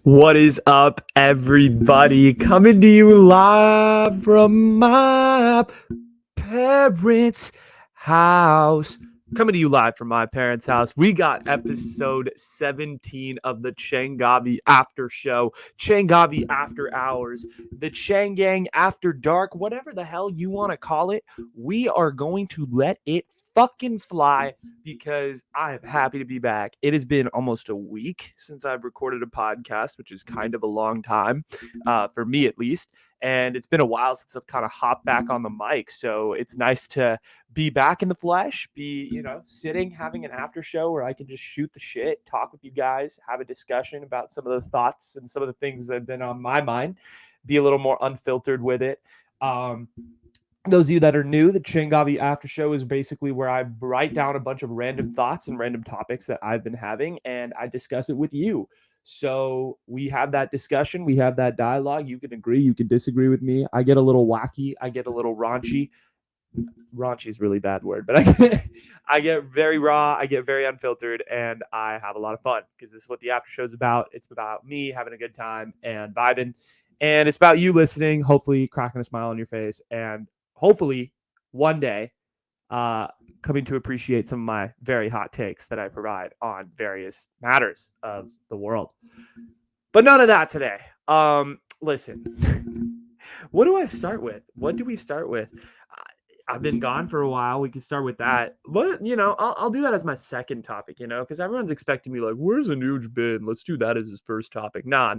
What is up, everybody? Coming to you live from my parents' house. Coming to you live from my parents' house. We got episode 17 of the Changavi Aftershow, Changavi After Hours, the Changang After Dark, whatever the hell you want to call it. We are going to let it fucking fly because I am happy to be back. It has been almost a week since I've recorded a podcast, which is kind of a long time for me at least. And it's been a while since I've kind of hopped back on the mic. So it's nice to be back in the flesh, be, sitting, having an after show where I can just shoot the shit, talk with you guys, have a discussion about some of the thoughts and some of the things that have been on my mind, be a little more unfiltered with it. Those of you that are new, the Changavi After Show is basically where I write down a bunch of random thoughts and random topics that I've been having, and I discuss it with you. So we have that discussion, we have that dialogue. You can agree, you can disagree with me. I get a little wacky, I get a little raunchy. Raunchy is a really bad word, but I get very raw, I get very unfiltered, and I have a lot of fun because this is what the after show is about. It's about me having a good time and vibing, and it's about you listening, hopefully cracking a smile on your face, and hopefully one day coming to appreciate some of my very hot takes that I provide on various matters of the world. But none of that today. Listen, what do I start with? What do we start with? I've been gone for a while. We can start with that. But, I'll do that as my second topic, because everyone's expecting me like, where's Anuj been? Let's do that as his first topic. Nah.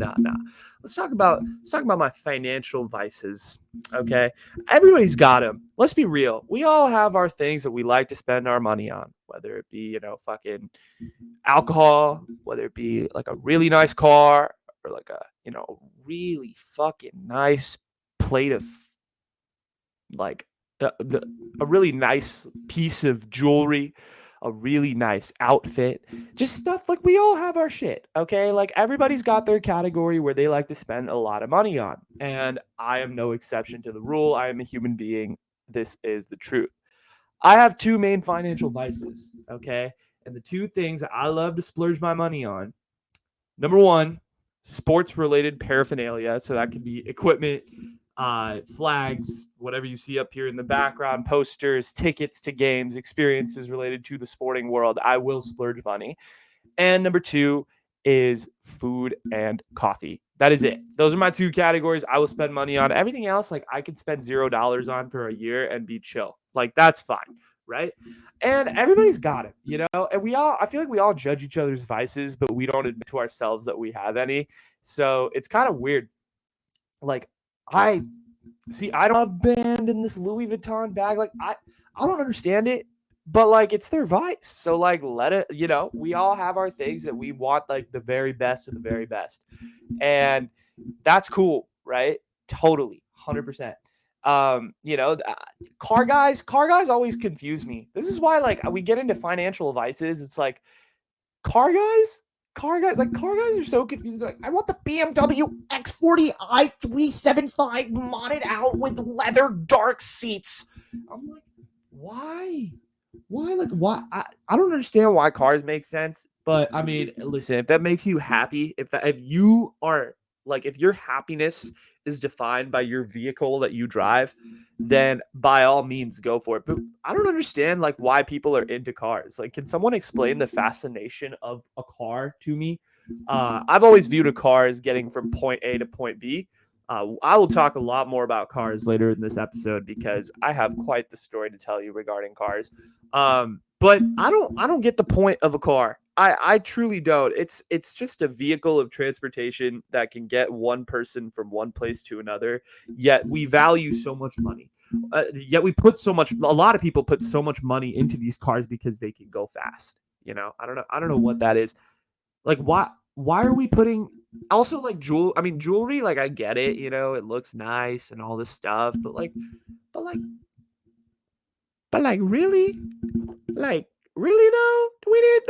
Let's talk about my financial vices. Okay. Everybody's got them. Let's be real. We all have our things that we like to spend our money on, whether it be, fucking alcohol, whether it be like a really nice car or like a, really fucking nice plate of like a really nice piece of jewelry, a really nice outfit, just stuff like we all have our shit, okay? Like everybody's got their category where they like to spend a lot of money on. And I am no exception to the rule. I am a human being. This is the truth. I have two main financial vices, okay? And the two things I love to splurge my money on. Number one, sports related paraphernalia. So that could be equipment, flags, whatever you see up here in the background, posters, tickets to games, experiences related to the sporting world. I will splurge money. And number two is food and coffee. That is it. Those are my two categories I will spend money on. Everything else, like I could spend $0 on for a year and be chill. Like that's fine, right? And everybody's got it, And I feel like we all judge each other's vices, but we don't admit to ourselves that we have any. So it's kind of weird. Like I don't have band in this Louis Vuitton bag. Like I don't understand it, but like it's their vice. So like let it, we all have our things that we want like the very best of the very best. And that's cool, right? Totally, 100%. Car guys always confuse me. This is why like we get into financial vices. It's like car guys car guys are so confused. Like, I want the BMW X40 i375 modded out with leather dark seats. I'm like, why? Why? I don't understand why cars make sense. But I mean, listen, if that makes you happy, if you are like, if your happiness is defined by your vehicle that you drive, then by all means go for it. But I don't understand like why people are into cars. Like, can someone explain the fascination of a car to me? I've always viewed a car as getting from point A to point B. I will talk a lot more about cars later in this episode because I have quite the story to tell you regarding cars. But I don't get the point of a car. I truly don't. It's just a vehicle of transportation that can get one person from one place to another. Yet we value so much money. Yet we put so much. A lot of people put so much money into these cars because they can go fast. I don't know. I don't know what that is. Like why are we putting also like jewelry, like I get it, it looks nice and all this stuff, but but like really? Like, really though? Do we need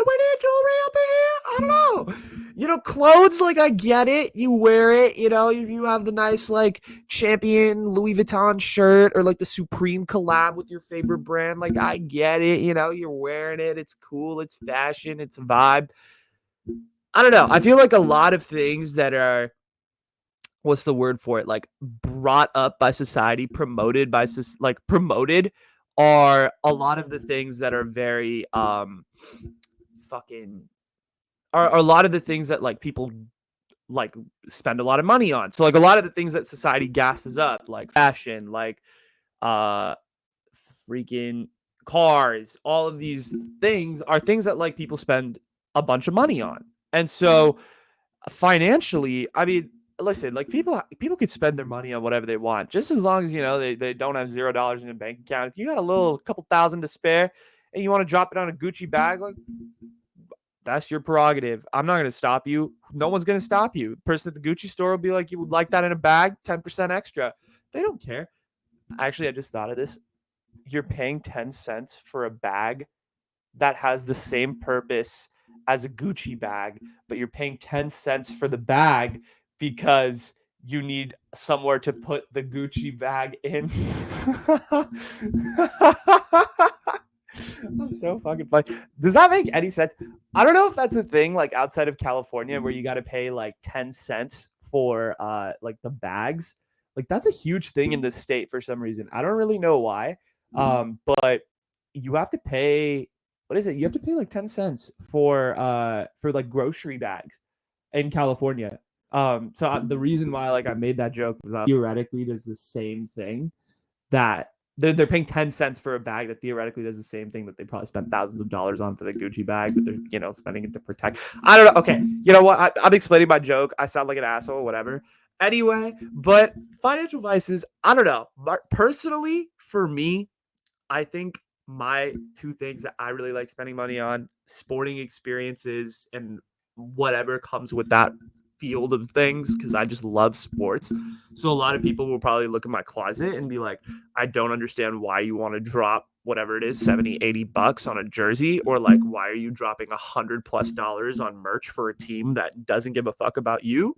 jewelry up in here? I don't know. Clothes, like I get it. You wear it, if you have the nice like champion Louis Vuitton shirt or like the Supreme collab with your favorite brand, like I get it, you're wearing it, it's cool, it's fashion, it's a vibe. I don't know. I feel like a lot of things that are, what's the word for it? Like brought up by society, promoted by like promoted, are a lot of the things that are very fucking are a lot of the things that like people like spend a lot of money on. So like a lot of the things that society gasses up, like fashion, like uh freaking cars, all of these things are things that like people spend a bunch of money on. And so financially, I mean, listen, like people could spend their money on whatever they want, just as long as they don't have $0 in a bank account. If you got a little couple thousand to spare and you want to drop it on a Gucci bag, like that's your prerogative. I'm not gonna stop you. No one's gonna stop you. The person at the Gucci store will be like, you would like that in a bag, 10% extra. They don't care. Actually, I just thought of this. You're paying 10 cents for a bag that has the same purpose as a Gucci bag, but you're paying 10 cents for the bag because you need somewhere to put the Gucci bag in. I'm so fucking funny. Does that make any sense? I don't know if that's a thing like outside of California where you got to pay like 10 cents for like the bags. Like that's a huge thing in this state for some reason. I don't really know why. But you have to pay, what is it? You have to pay like 10 cents for like grocery bags in California. The reason why like I made that joke was theoretically does the same thing that they're paying 10 cents for a bag that theoretically does the same thing that they probably spent thousands of dollars on for the Gucci bag, but they're spending it to protect. I don't know. Okay, you know what? I'm explaining my joke. I sound like an asshole, whatever. Anyway, but financial vices, I don't know. But personally, for me, I think my two things that I really like spending money on: sporting experiences and whatever comes with that field of things, because I just love sports. So a lot of people will probably look at my closet and be like, I don't understand why you want to drop whatever it is, 70, 80 bucks on a jersey, or like, why are you dropping $100+ on merch for a team that doesn't give a fuck about you?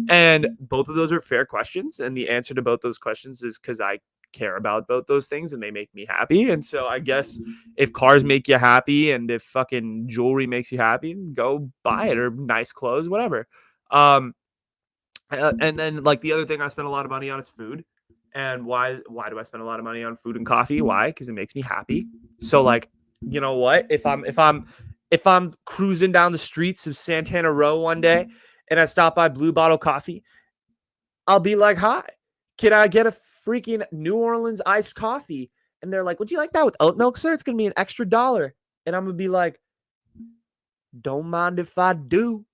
And both of those are fair questions. And the answer to both those questions is because I care about both those things and they make me happy. And so I guess if cars make you happy and if fucking jewelry makes you happy, go buy it, or nice clothes, whatever. Um, and then like the other thing I spend a lot of money on is food. And why do I spend a lot of money on food and coffee? Why? Because it makes me happy. So like, you know what? If I'm cruising down the streets of Santana Row one day and I stop by Blue Bottle Coffee, I'll be like, hi, can I get a freaking New Orleans iced coffee? And they're like, would you like that with oat milk, sir? It's going to be an extra $1. And I'm going to be like, don't mind if I do.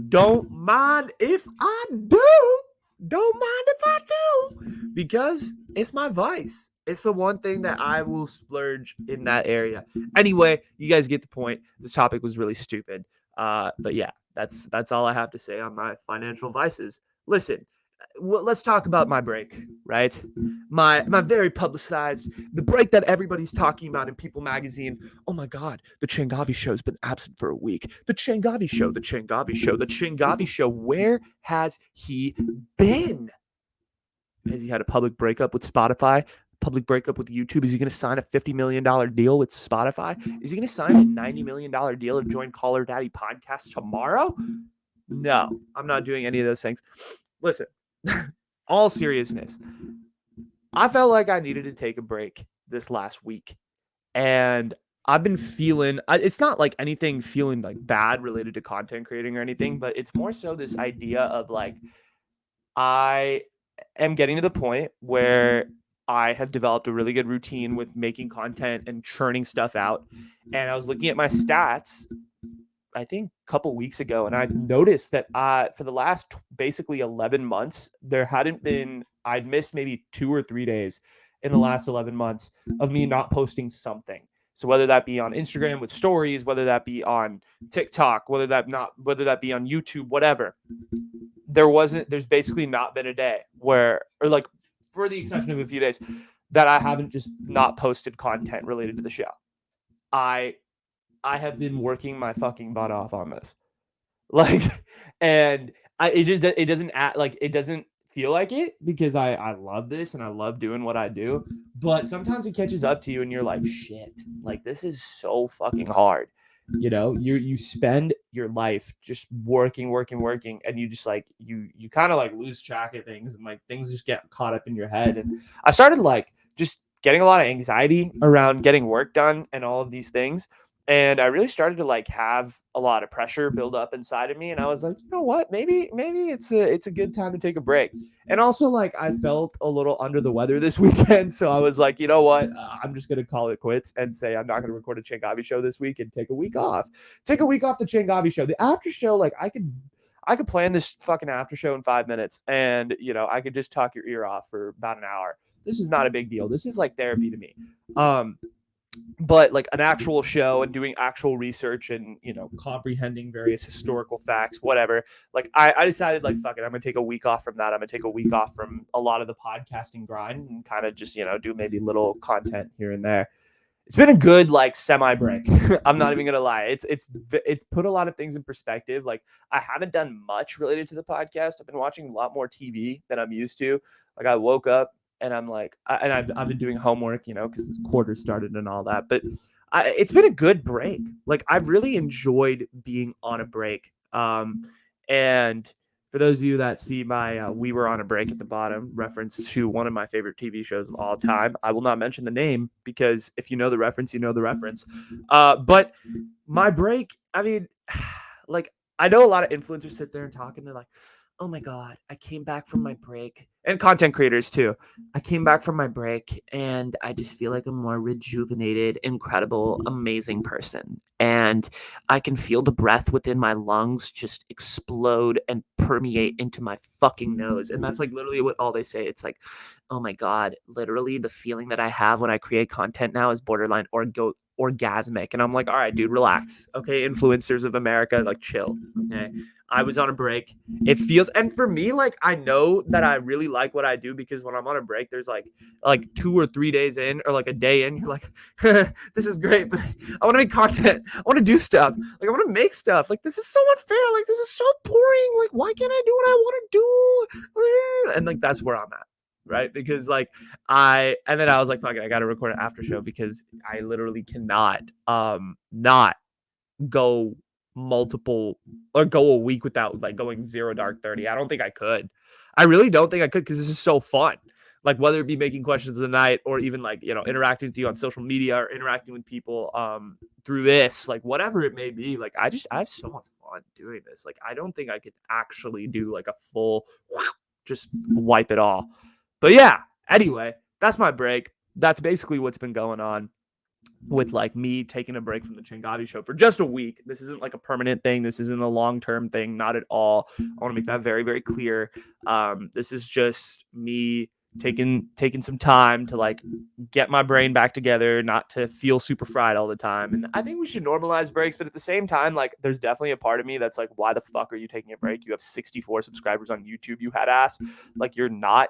Don't mind if I do. Don't mind if I do. Because it's my vice. It's the one thing that I will splurge in that area. Anyway, you guys get the point. This topic was really stupid. But yeah, that's all I have to say on my financial vices. Listen, let's talk about my break, right? My very publicized, the break that everybody's talking about in People Magazine. Oh my God, the Changavi show's been absent for a week. The Changavi show, the Changavi show, the Changavi show. Where has he been? Has he had a public breakup with Spotify? Public breakup with YouTube? Is he going to sign a $50 million deal with Spotify? Is he going to sign a $90 million deal to join Caller Daddy podcast tomorrow? No, I'm not doing any of those things. Listen, all seriousness, I felt like I needed to take a break this last week. And I've been feeling, it's not like anything feeling like bad related to content creating or anything, but it's more so this idea of like, I am getting to the point where I have developed a really good routine with making content and churning stuff out. And I was looking at my stats, I think a couple weeks ago, and I noticed that for the last basically 11 months, I'd missed maybe 2 or 3 days in the last 11 months of me not posting something. So whether that be on Instagram with stories, whether that be on TikTok, whether that be on YouTube, whatever, there's basically not been a day where, or like for the exception of a few days, that I haven't just not posted content related to the show. I have been working my fucking butt off on this. Like, and it doesn't act like, it doesn't feel like it, because I love this and I love doing what I do. But sometimes it catches up to you and you're like, shit, like this is so fucking hard. You know, you spend your life just working, and you just like you kind of like lose track of things, and like things just get caught up in your head. And I started like just getting a lot of anxiety around getting work done and all of these things. And I really started to like have a lot of pressure build up inside of me. And I was like, you know what, maybe it's a good time to take a break. And also, like, I felt a little under the weather this weekend. So I was like, you know what? I'm just going to call it quits and say I'm not going to record a Changavi show this week and take a week off. Take a week off the Changavi show. The after show, like, I could plan this fucking after show in 5 minutes, and I could just talk your ear off for about an hour. This is not a big deal. This is like therapy to me. But like an actual show and doing actual research and comprehending various historical facts, whatever, like I decided, like, fuck it, I'm gonna take a week off from that. I'm gonna take a week off from a lot of the podcasting grind and kind of just do maybe little content here and there. It's been a good like semi break. I'm not even gonna lie. It's put a lot of things in perspective. Like, I haven't done much related to the podcast. I've been watching a lot more TV than I'm used to. Like, I woke up and I'm like, I've been doing homework, because quarter started and all that. But it's been a good break. Like, I've really enjoyed being on a break. And for those of you that see my "We Were on a Break" at the bottom, reference to one of my favorite TV shows of all time, I will not mention the name because if you know the reference, you know the reference. But my break, I mean, like, I know a lot of influencers sit there and talk, and they're like, "Oh my God, I came back from my break," and content creators too. "I came back from my break, and I just feel like a more rejuvenated, incredible, amazing person. And I can feel the breath within my lungs just explode and permeate into my fucking nose." And that's like literally what all they say. It's like, "Oh my God, literally the feeling that I have when I create content now is borderline orgasmic." And I'm like, all right, dude, relax. Okay, influencers of America, like, chill. Okay. I was on a break. It feels, and for me, like, I know that I really like what I do because when I'm on a break, there's like 2 or 3 days in, or like a day in, you're like, this is great, but I want to make content. I want to do stuff. Like, I want to make stuff. Like, this is so unfair. Like, this is so boring. Like, why can't I do what I want to do? And like, that's where I'm at. Right. Because like and then I was like, fuck it, I got to record an after show because I literally cannot not go multiple or go a week without like going 0 dark 30. I don't think I could. I really don't think I could because this is so fun. Like, whether it be making questions of the night or even like, interacting with you on social media or interacting with people through this, like, whatever it may be, like, I have so much fun doing this. Like, I don't think I could actually do like a full just wipe it all. But yeah, anyway, that's my break. That's basically what's been going on with like me taking a break from the Changavi show for just a week. This isn't like a permanent thing. This isn't a long-term thing. Not at all. I want to make that very, very clear. This is just me taking some time to like get my brain back together, not to feel super fried all the time. And I think we should normalize breaks, but at the same time, like, there's definitely a part of me that's like, why the fuck are you taking a break? You have 64 subscribers on YouTube, you had ass. Like, you're not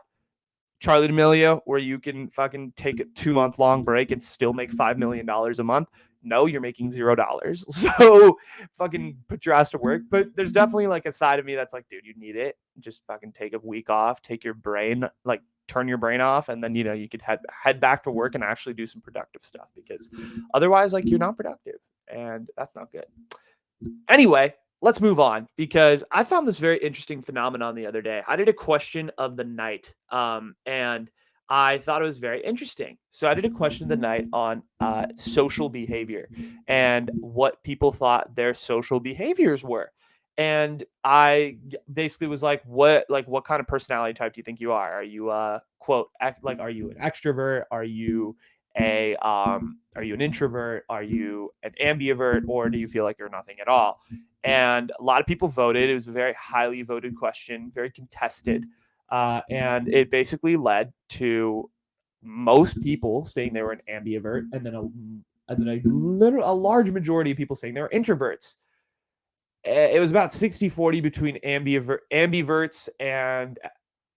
Charlie D'Amelio, where you can fucking take a 2-month long break and still make $5 million a month. No, you're making $0. So fucking put your ass to work. But there's definitely like a side of me that's like, dude, you need it. Just fucking take a week off, take your brain, like, turn your brain off, and then you could head back to work and actually do some productive stuff, because otherwise, like, you're not productive, and that's not good. Anyway, let's move on, because I found this very interesting phenomenon the other day. I did a question of the night, and I thought it was very interesting. So I did a question of the night on social behavior and what people thought their social behaviors were. And I basically was like, what kind of personality type do you think you are? Are you quote like, are you an extrovert? Are you an introvert? Are you an ambivert? Or do you feel like you're nothing at all? And a lot of people voted. It was a very highly voted question, very contested. And it basically led to most people saying they were an ambivert, and then a large majority of people saying they were introverts. It was about 60-40 between ambiverts and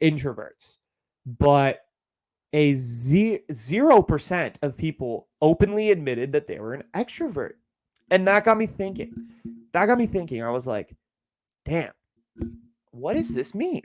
introverts. But 0% of people openly admitted that they were an extrovert. And that got me thinking. I was like, damn, what does this mean?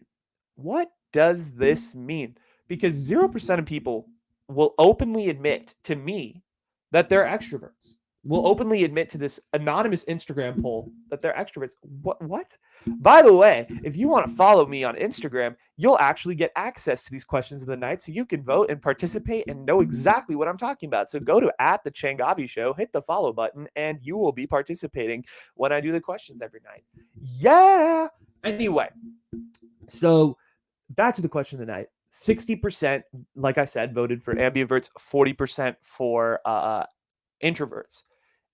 What does this mean? Because 0% of people will openly admit to me that they're extroverts. will openly admit to this anonymous Instagram poll that they're extroverts. What? By the way, if you want to follow me on Instagram, you'll actually get access to these questions of the night so you can vote and participate and know exactly what I'm talking about. So go to the Changavi Show, hit the follow button, and you will be participating when I do the questions every night. Yeah. Anyway, so back to the question of the night. 60%, like I said, voted for ambiverts, 40% for introverts.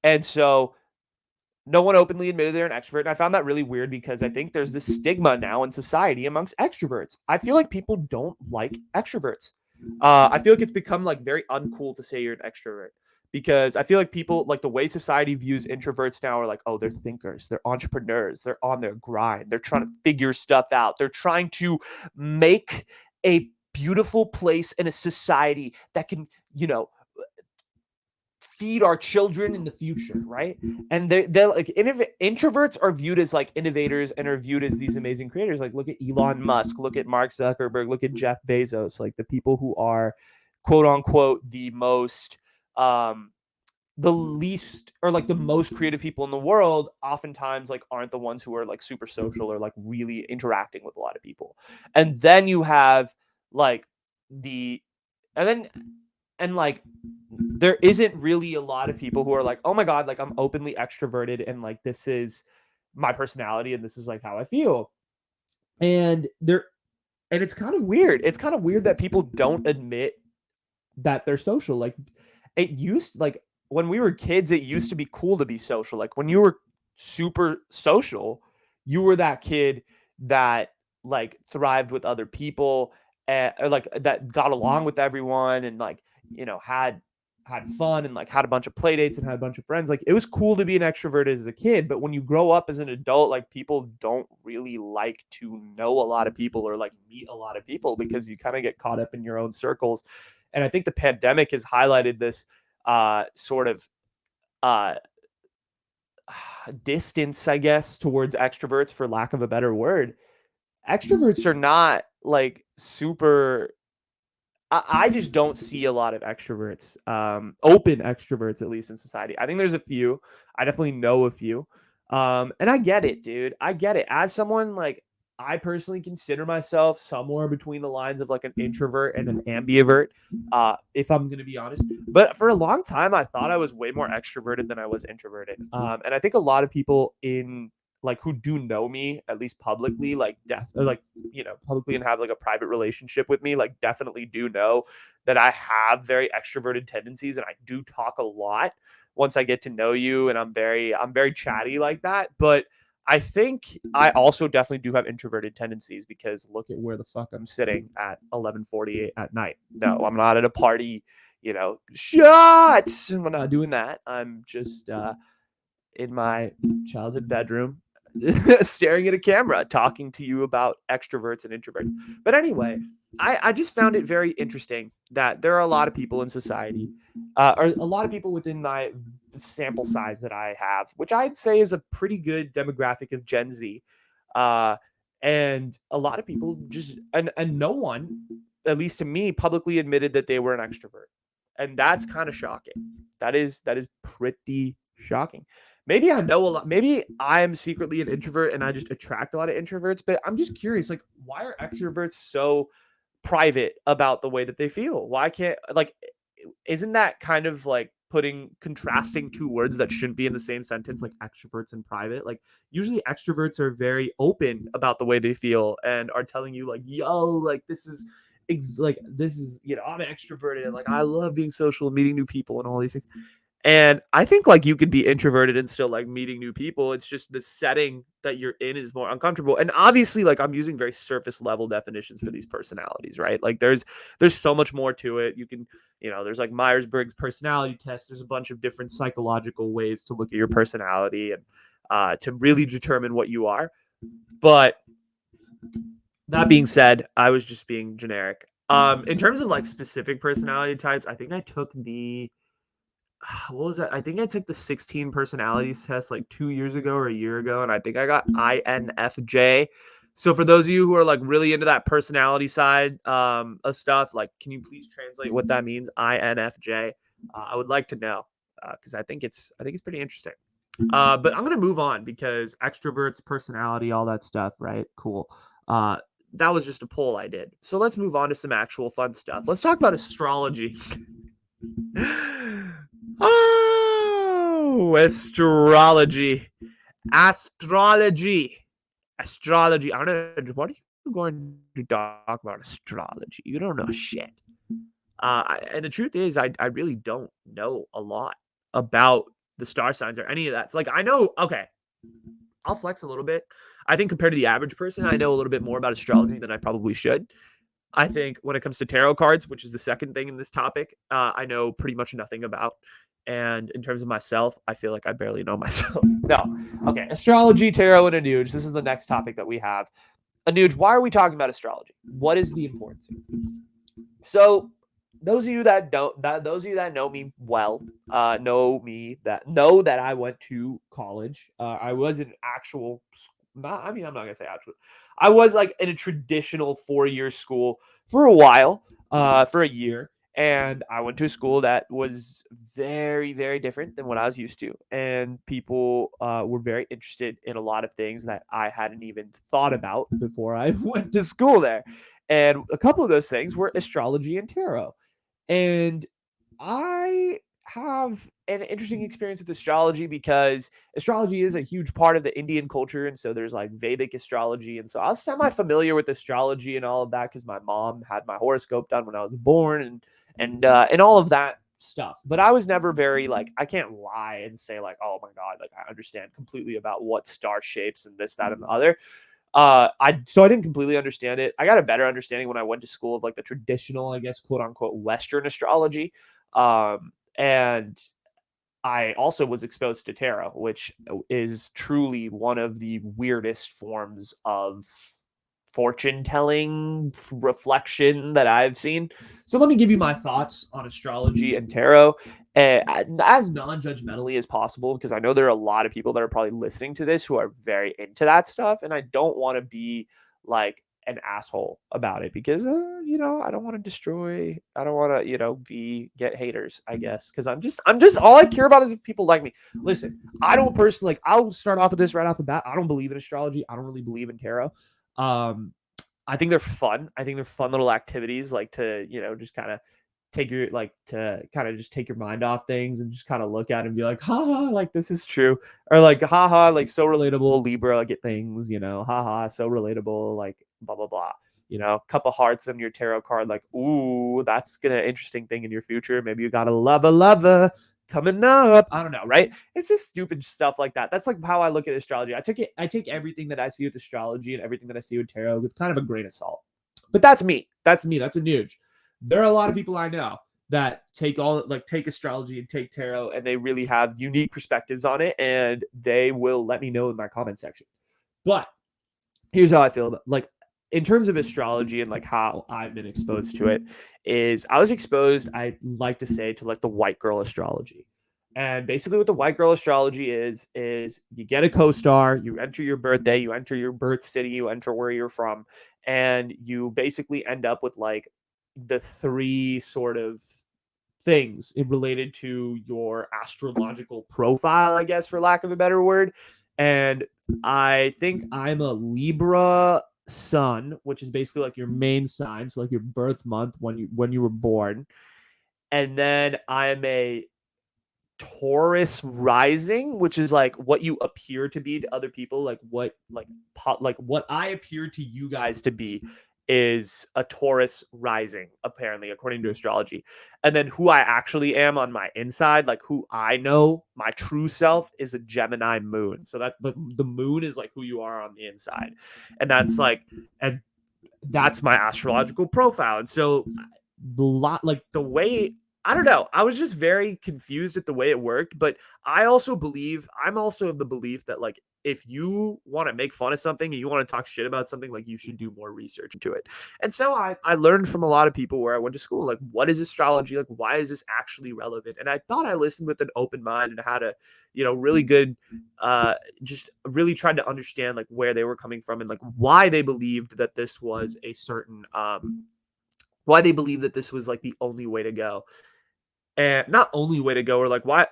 And so no one openly admitted they're an extrovert. And I found that really weird because I think there's this stigma now in society amongst extroverts. I feel like people don't like extroverts. I feel like it's become like very uncool to say you're an extrovert because I feel like people like the way society views introverts now are like, oh, they're thinkers, they're entrepreneurs, they're on their grind, they're trying to figure stuff out, they're trying to make a beautiful place in a society that can, feed our children in the future, right? And they're like introverts are viewed as like innovators and are viewed as these amazing creators. Like look at Elon Musk, look at Mark Zuckerberg, look at Jeff Bezos, like the people who are quote unquote the most the least or like the most creative people in the world oftentimes like aren't the ones who are like super social or like really interacting with a lot of people. And then you have like the and then and like there isn't really a lot of people who are like, oh my god, like I'm openly extroverted and like this is my personality and this is like how I feel. And it's kind of weird. It's kind of weird that people don't admit that they're social. Like it used like when we were kids, it used to be cool to be social. Like when you were super social, you were that kid that like thrived with other people and or like that got along with everyone and like, had fun and like had a bunch of play dates and had a bunch of friends. Like it was cool to be an extrovert as a kid, but when you grow up as an adult, like people don't really like to know a lot of people or like meet a lot of people because you kind of get caught up in your own circles. And I think the pandemic has highlighted this sort of uh, distance, I guess, towards extroverts, for lack of a better word. Extroverts are not like super. I just don't see a lot of extroverts, open extroverts, at least in society. I think there's a few. I definitely know a few. And I get it, dude. I get it. As someone like I personally consider myself somewhere between the lines of like an introvert and an ambivert, if I'm gonna be honest. But for a long time, I thought I was way more extroverted than I was introverted. And I think a lot of people in like who do know me at least publicly, like publicly and have like a private relationship with me, like definitely do know that I have very extroverted tendencies and I do talk a lot once I get to know you and I'm very chatty like that. But I think I also definitely do have introverted tendencies because look at where the fuck I'm sitting at 11:48 at night. No, I'm not at a party, shots. I'm not doing that. I'm just in my childhood bedroom staring at a camera talking to you about extroverts and introverts. But anyway, I just found it very interesting that there are a lot of people in society, or a lot of people within my sample size that I have, which I'd say is a pretty good demographic of Gen Z. Uh, and a lot of people just, and no one, at least to me, publicly admitted that they were an extrovert. And that's kind of shocking. That is pretty shocking. Maybe I know a lot. Maybe I'm secretly an introvert and I just attract a lot of introverts, but I'm just curious, like, why are extroverts so private about the way that they feel? Why can't, like, isn't that kind of like contrasting two words that shouldn't be in the same sentence, like extroverts and private? Like, usually extroverts are very open about the way they feel and are telling you, like, yo, like, I'm extroverted and like I love being social and meeting new people and all these things. And I think like you could be introverted and still like meeting new people. It's just the setting that you're in is more uncomfortable. And obviously, like I'm using very surface level definitions for these personalities, right? Like there's so much more to it. You can, there's like Myers-Briggs personality test. There's a bunch of different psychological ways to look at your personality and to really determine what you are. But that being said, I was just being generic. In terms of like specific personality types, I think I took the what was that? I think I took the 16 personalities test like 2 years ago or a year ago, and I think I got INFJ. So for those of you who are like really into that personality side of stuff, like, can you please translate what that means? INFJ. I would like to know. because I think it's pretty interesting. But I'm gonna move on because extroverts, personality, all that stuff, right? Cool. That was just a poll I did. So let's move on to some actual fun stuff. Let's talk about astrology. Oh, astrology. Astrology. Astrology. I don't know. What are you going to talk about astrology? You don't know shit. And the truth is, I really don't know a lot about the star signs or any of that. It's like, I know, okay, I'll flex a little bit. I think compared to the average person, I know a little bit more about astrology than I probably should. I think when it comes to tarot cards, which is the second thing in this topic, I know pretty much nothing about. And in terms of myself, I feel like I barely know myself. No. Okay. Astrology, tarot, and Anuj. This is the next topic that we have. Anuj, why are we talking about astrology? What is the importance of it? So those of you that know me well, know that I went to college. I was an actual, I'm not gonna say actual. I was like in a traditional 4-year school for a while, for a year, and I went to a school that was very, very different than what I was used to, and people were very interested in a lot of things that I hadn't even thought about before I went to school there. And a couple of those things were astrology and tarot. And I have an interesting experience with astrology because astrology is a huge part of the Indian culture. And so there's like Vedic astrology. And so I was semi familiar with astrology and all of that because my mom had my horoscope done when I was born and all of that stuff. But I was never very like, I can't lie and say like, oh my God, like I understand completely about what star shapes and this, that, and the other. I didn't completely understand it. I got a better understanding when I went to school of like the traditional, I guess, quote unquote, Western astrology. And I also was exposed to tarot, which is truly one of the weirdest forms of fortune telling reflection that I've seen. So let me give you my thoughts on astrology and tarot as non-judgmentally as possible, because I know there are a lot of people that are probably listening to this who are very into that stuff, and I don't want to be like an asshole about it because I don't want to destroy, I don't want to get haters, I guess, because I'm just all I care about is if people like me. Listen, I don't personally, like, I'll start off with this right off the bat. I don't believe in astrology. I don't really believe in tarot. I think they're fun. I think they're fun little activities, like to just kind of take your mind off things and just kind of look at it and be like, haha, like this is true. Or like, haha, like so relatable, Libra get things, haha, so relatable, like blah, blah, blah. Cup of hearts on your tarot card, like, ooh, that's gonna interesting thing in your future. Maybe you got a lover coming up. I don't know, right? It's just stupid stuff like that. That's like how I look at astrology. I take everything that I see with astrology and everything that I see with tarot with kind of a grain of salt. But that's me. That's Anuj. There are a lot of people I know that take astrology and take tarot, and they really have unique perspectives on it, and they will let me know in my comment section. But here's how I feel about, like, in terms of astrology and like how I've been exposed to it is I was exposed, I like to say, to like the white girl astrology. And basically what the white girl astrology is you get a co-star, you enter your birthday, you enter your birth city, you enter where you're from, and you basically end up with like the three sort of things related to your astrological profile, I guess, for lack of a better word. And I think I'm a Libra sun, which is basically like your main sign, so like your birth month when you were born. And then I'm a Taurus rising, which is like what you appear to be to other people, like what I appear to you guys to be is a Taurus rising, apparently, according to astrology. And then who I actually am on my inside, like who I know, my true self, is a Gemini moon. So that the moon is like who you are on the inside. And that's my astrological profile. And so the way, I don't know, I was just very confused at the way it worked. But I'm also of the belief that like if you want to make fun of something and you want to talk shit about something, like you should do more research into it. And so I learned from a lot of people where I went to school, like, what is astrology? Like, why is this actually relevant? And I thought I listened with an open mind and had a, really good, just really tried to understand like where they were coming from and like why they believed that this was a certain, why they believe that this was like the only way to go. and not only way to go, or like why,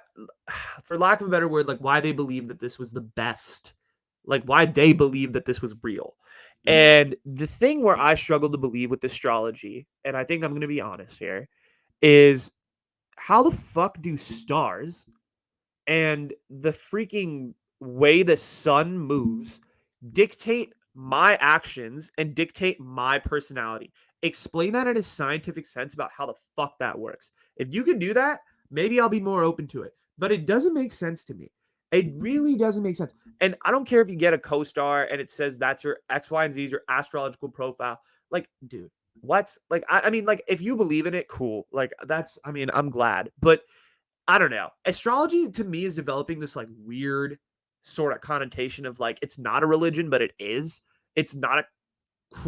for lack of a better word, like why they believe that this was the best, like why they believe that this was real. And the thing where I struggle to believe with astrology, and I think I'm going to be honest here, is how the fuck do stars and the freaking way the sun moves dictate my actions and dictate my personality? Explain that in a scientific sense about how the fuck that works. If you can do that, maybe I'll be more open to it. But it doesn't make sense to me. It really doesn't make sense. And I don't care if you get a co-star and it says that's your X, Y, and Z's, your astrological profile. Like, dude, what? Like, I mean, like, if you believe in it, cool. Like, that's, I mean, I'm glad. But I don't know. Astrology to me is developing this like weird sort of connotation of like it's not a religion, but it is. It's not a,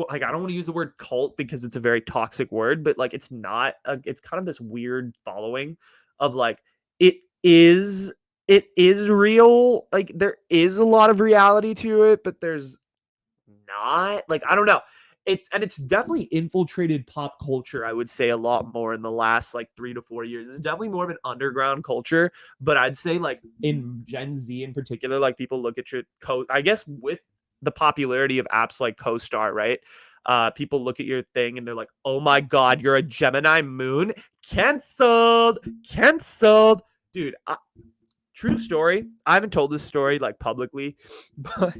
like, I don't want to use the word cult because it's a very toxic word, but like it's not a, it's kind of this weird following of like it is it is real. Like there is a lot of reality to it, but there's not, like, I don't know. It's definitely infiltrated pop culture, I would say, a lot more in the last like 3 to 4 years. It's definitely more of an underground culture, but I'd say like in Gen Z in particular, like people look at your I guess with the popularity of apps like CoStar, right? People look at your thing and they're like, "Oh my god, you're a Gemini moon, canceled, canceled." Dude, true story. I haven't told this story like publicly, but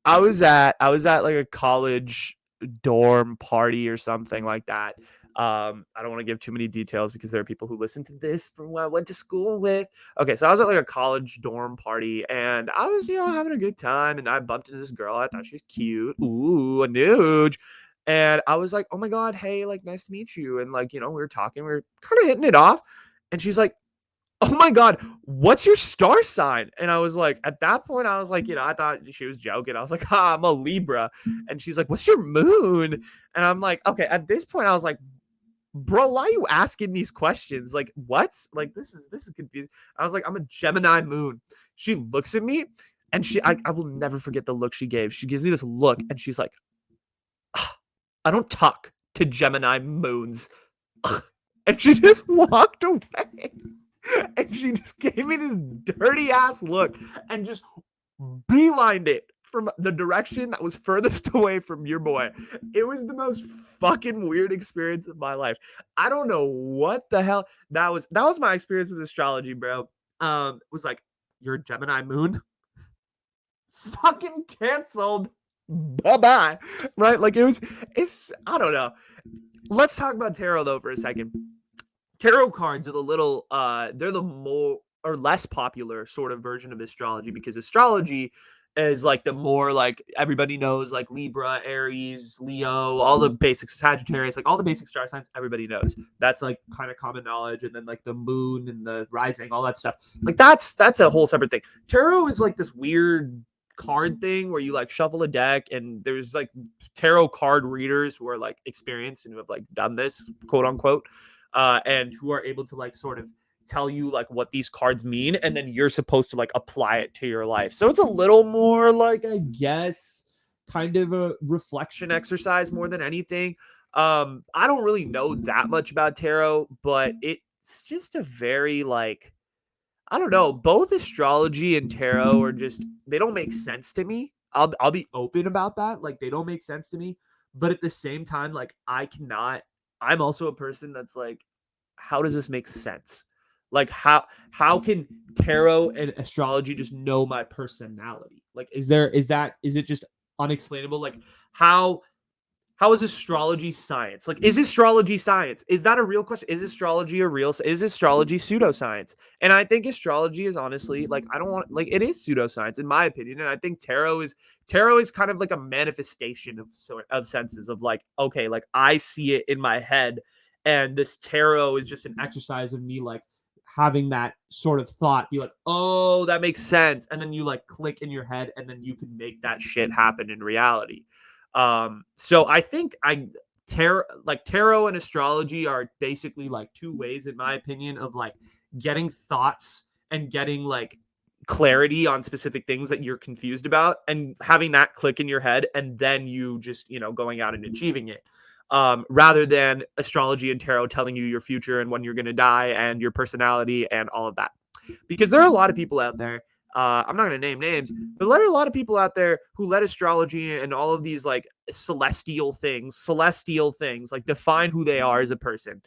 I was at like a college dorm party or something like that. I don't want to give too many details because there are people who listen to this from who I went to school with. Okay, so I was at like a college dorm party and I was, having a good time, and I bumped into this girl. I thought she was cute. Ooh, Anuj. And I was like, "Oh my god, hey, like nice to meet you." And like, we were talking, we were kind of hitting it off. And she's like, "Oh my god, what's your star sign?" And I was like, at that point, I was like, I thought she was joking. I was like, I'm a Libra. And she's like, "What's your moon?" And I'm like, okay, at this point, I was like, bro, why are you asking these questions? Like, what? Like, this is confusing. I was like, "I'm a Gemini moon." She looks at me and I will never forget the look she gave. She gives me this look and she's like, "I don't talk to Gemini moons." And she just walked away. And she just gave me this dirty ass look and just beelined it from the direction that was furthest away from your boy. It was the most fucking weird experience of my life. I don't know what the hell that was. That was my experience with astrology, bro. It was like, "You're a Gemini moon." Fucking canceled. Bye bye. Right? Like it's, I don't know. Let's talk about tarot though for a second. Tarot cards are the little they're the more or less popular sort of version of astrology, because astrology is like the more, like, everybody knows, like Libra, Aries, Leo, all the basics, Sagittarius, like all the basic star signs everybody knows. That's like kind of common knowledge. And then like the moon and the rising, all that stuff. Like that's a whole separate thing. Tarot is like this weird card thing where you like shuffle a deck, and there's like tarot card readers who are like experienced and who have like done this, quote unquote, and who are able to like sort of tell you like what these cards mean, and then you're supposed to like apply it to your life. So it's a little more like, I guess, kind of a reflection exercise more than anything. I don't really know that much about tarot, but it's just a very like, I don't know, both astrology and tarot are just, they don't make sense to me. I'll be open about that. Like, they don't make sense to me. But at the same time, like, I'm also a person that's like, how does this make sense? Like, how can tarot and astrology just know my personality? Like, is it just unexplainable? Like, how how is astrology science? Like, is astrology science? Is that a real question? Is astrology a real? Is astrology pseudoscience? And I think astrology is honestly, like, I don't want, like, it is pseudoscience in my opinion. And I think tarot is kind of like a manifestation of sort of senses of like, okay, like I see it in my head, and this tarot is just an exercise of me like having that sort of thought, be like, oh, that makes sense, and then you like click in your head, and then you can make that shit happen in reality. So I think tarot and astrology are basically like two ways, in my opinion, of like getting thoughts and getting like clarity on specific things that you're confused about, and having that click in your head, and then you just, going out and achieving it. rather than astrology and tarot telling you your future and when you're going to die and your personality and all of that. Because there are a lot of people out there. I'm not going to name names, but there are a lot of people out there who let astrology and all of these like celestial things, like define who they are as a person,